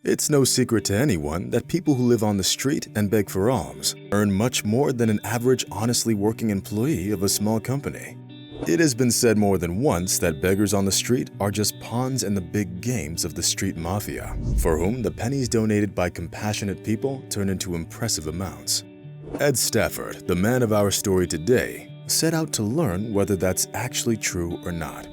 It's no secret to anyone that people who live on the street and beg for alms earn much more than an average honestly working employee of a small company. It has been said more than once that beggars on the street are just pawns in the big games of the street mafia, for whom the pennies donated by compassionate people turn into impressive amounts. Ed Stafford, the man of our story today, set out to learn whether that's actually true or not.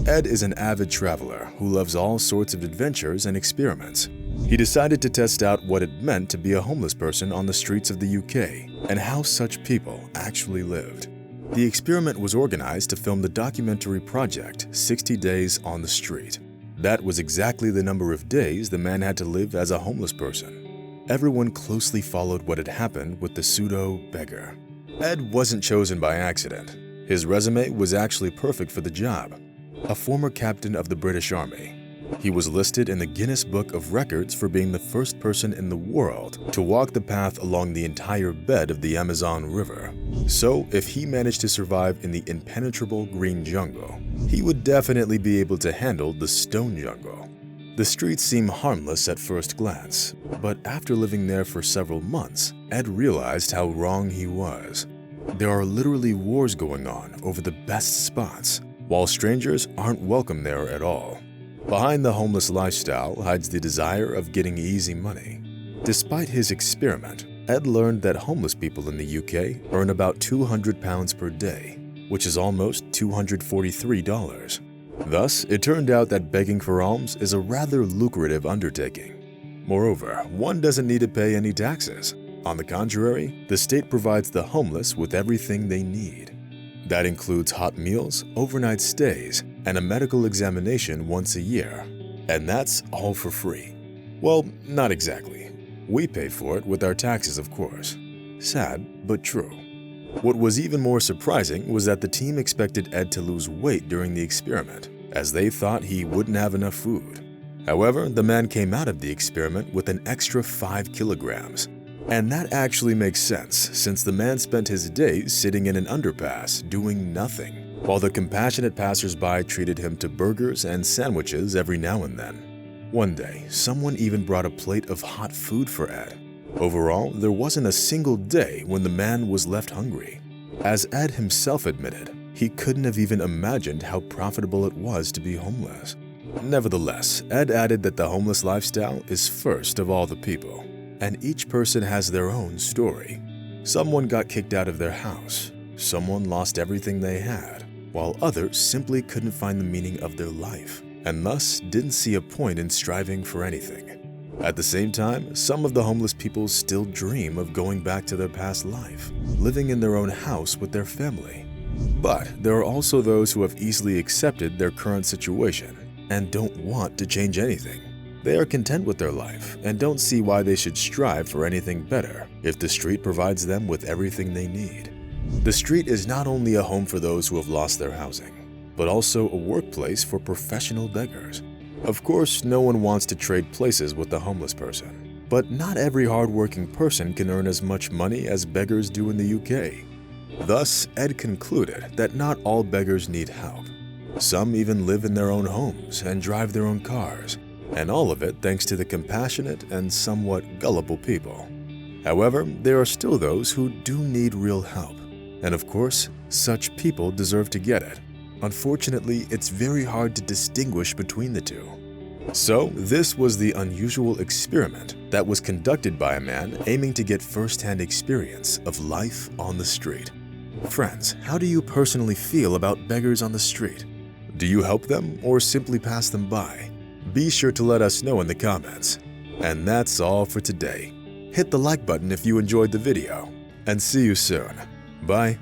Ed is an avid traveler who loves all sorts of adventures and experiments. He decided to test out what it meant to be a homeless person on the streets of the UK and how such people actually lived. The experiment was organized to film the documentary project 60 Days on the Street. That was exactly the number of days the man had to live as a homeless person. Everyone closely followed what had happened with the pseudo-beggar. Ed wasn't chosen by accident. His resume was actually perfect for the job. A former captain of the British Army, he was listed in the Guinness Book of Records for being the first person in the world to walk the path along the entire bed of the Amazon River. So, if he managed to survive in the impenetrable green jungle, he would definitely be able to handle the stone jungle. The streets seem harmless at first glance, but after living there for several months, Ed realized how wrong he was. There are literally wars going on over the best spots, while strangers aren't welcome there at all. Behind the homeless lifestyle hides the desire of getting easy money. Despite his experiment, Ed learned that homeless people in the UK earn about £200 per day, which is almost $243. Thus, it turned out that begging for alms is a rather lucrative undertaking. Moreover, one doesn't need to pay any taxes. On the contrary, the state provides the homeless with everything they need. That includes hot meals, overnight stays, and a medical examination once a year. And that's all for free. Well, not exactly. We pay for it with our taxes, of course. Sad, but true. What was even more surprising was that the team expected Ed to lose weight during the experiment, as they thought he wouldn't have enough food. However, the man came out of the experiment with an extra 5 kilograms. And that actually makes sense, since the man spent his days sitting in an underpass doing nothing, while the compassionate passersby treated him to burgers and sandwiches every now and then. One day, someone even brought a plate of hot food for Ed. Overall, there wasn't a single day when the man was left hungry. As Ed himself admitted, he couldn't have even imagined how profitable it was to be homeless. Nevertheless, Ed added that the homeless lifestyle is first of all the people, and each person has their own story. Someone got kicked out of their house, someone lost everything they had, while others simply couldn't find the meaning of their life, and thus didn't see a point in striving for anything. At the same time, some of the homeless people still dream of going back to their past life, living in their own house with their family. But there are also those who have easily accepted their current situation and don't want to change anything. They are content with their life and don't see why they should strive for anything better if the street provides them with everything they need. The street is not only a home for those who have lost their housing, but also a workplace for professional beggars. Of course, no one wants to trade places with the homeless person, but not every hardworking person can earn as much money as beggars do in the UK. Thus, Ed concluded that not all beggars need help. Some even live in their own homes and drive their own cars, and all of it thanks to the compassionate and somewhat gullible people. However, there are still those who do need real help, and of course, such people deserve to get it. Unfortunately, it's very hard to distinguish between the two. So, this was the unusual experiment that was conducted by a man aiming to get first-hand experience of life on the street. Friends, how do you personally feel about beggars on the street? Do you help them or simply pass them by? Be sure to let us know in the comments. And that's all for today. Hit the like button if you enjoyed the video, and see you soon. Bye.